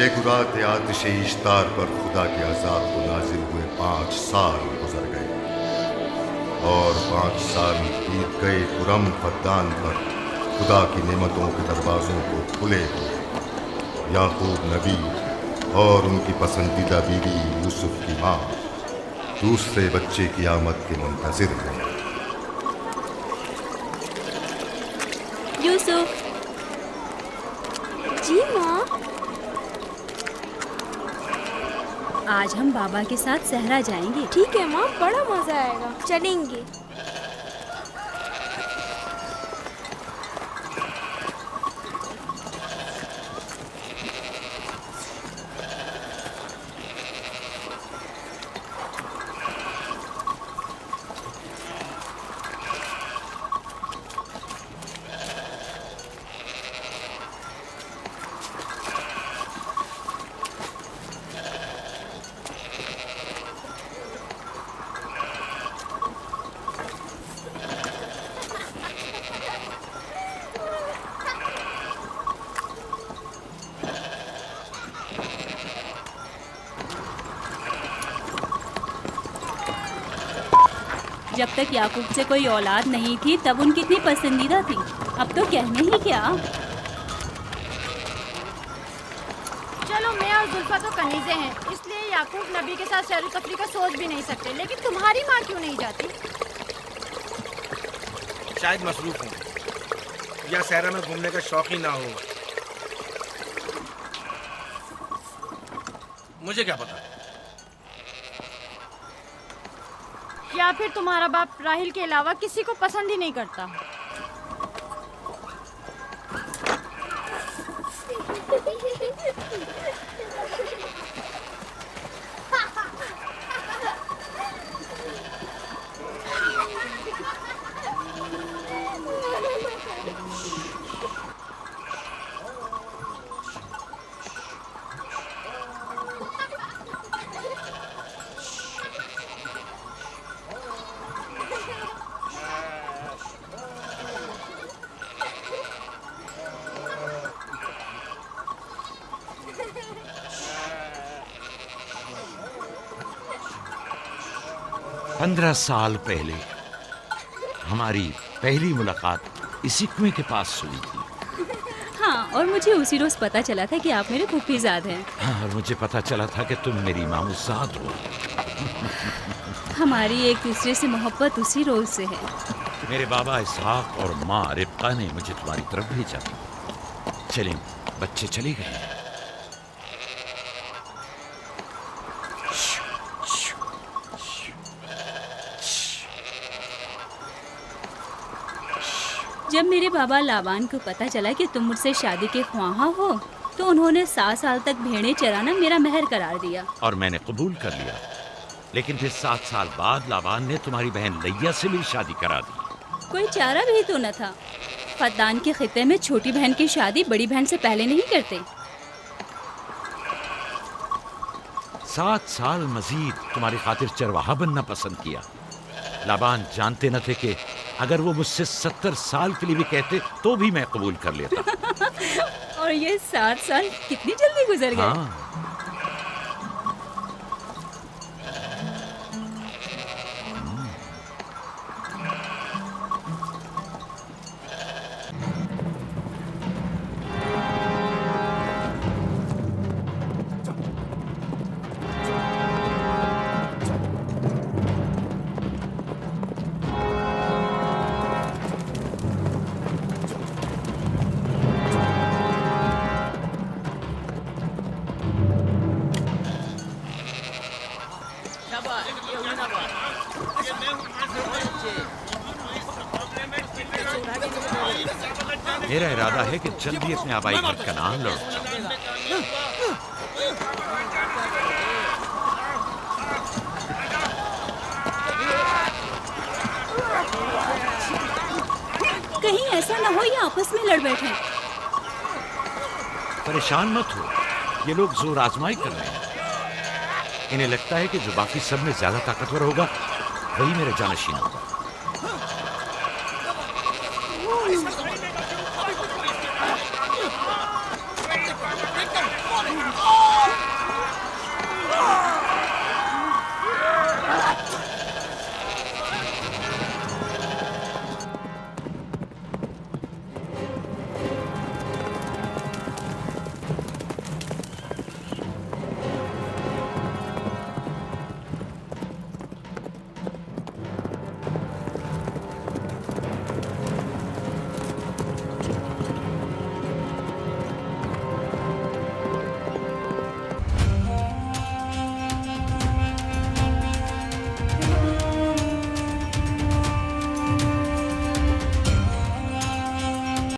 सेगुरात आतिश इश्तार पर खुदा के अज़ाब को नाजिल हुए 5 साल गुजर गए और 5 साल बीत गए पुरम फद्दान पर खुदा की नेमतों के दरवाज़ों को खुले हुए। याकूब नबी और उनकी पसंदीदा बीवी यूसुफ की माँ दूसरे बच्चे की आमद के मुंतज़िर हैं। यूसुफ। जी माँ। आज हम बाबा के साथ सहरा जाएंगे। ठीक है माँ, बड़ा मजा आएगा, चलेंगे। जब तक याकूब से कोई औलाद नहीं थी तब उनकी इतनी पसंदीदा थी, अब तो कहने ही क्या। चलो, मैं और जुल्फा तो कनीज़े हैं, इसलिए याकूब नबी के साथ सैर तफरी का सोच भी नहीं सकते। लेकिन तुम्हारी माँ क्यों नहीं जाती? शायद मसरूफ हूँ या सहरा में घूमने का शौक ही ना हो, मुझे क्या पता। या फिर तुम्हारा बाप राहिल के अलावा किसी को पसंद ही नहीं करता। पंद्रह साल पहले हमारी पहली मुलाकात इसी कुएं के पास हुई थी। हाँ, और मुझे उसी रोज पता चला था कि आप मेरे फूफीजाद हैं। हाँ, और मुझे पता चला था कि तुम मेरी मामूजाद हो। हमारी एक दूसरे से मोहब्बत उसी रोज से है। मेरे बाबा इसहाक और माँ रिब्का ने मुझे तुम्हारी तरफ भेजा। चलें, बच्चे चले गए। जब मेरे बाबा लाबान को पता चला कि तुम मुझसे शादी के ख्वाहां हो तो उन्होंने 7 साल तक भेड़ें चराना मेरा महर करार दिया। और मैंने कबूल कर लिया। लेकिन फिर 7 साल बाद लाबान ने तुम्हारी बहन लैया से मेरी शादी करा दी। कोई चारा भी तो न था। फद्दान के खित्ते में छोटी बहन की शादी बड़ी बहन से पहले नहीं करते। 7 साल मजीद तुम्हारी खातिर चरवाहा बनना पसंद किया। लाबान जानते न थे कि अगर वो मुझसे 70 साल के लिए भी कहते तो भी मैं कबूल कर लेता। और ये 7 साल कितनी जल्दी गुजर गए। हाँ। मेरा इरादा है कि जल्दी अपने आबाई घर कनान लौट जाऊं। कहीं ऐसा ना हो ये आपस में लड़ बैठे। परेशान मत हो, ये लोग जोर आजमाई कर रहे हैं। इन्हें लगता है कि जो बाकी सब में ज्यादा ताकतवर होगा वही मेरा जानशीन होगा।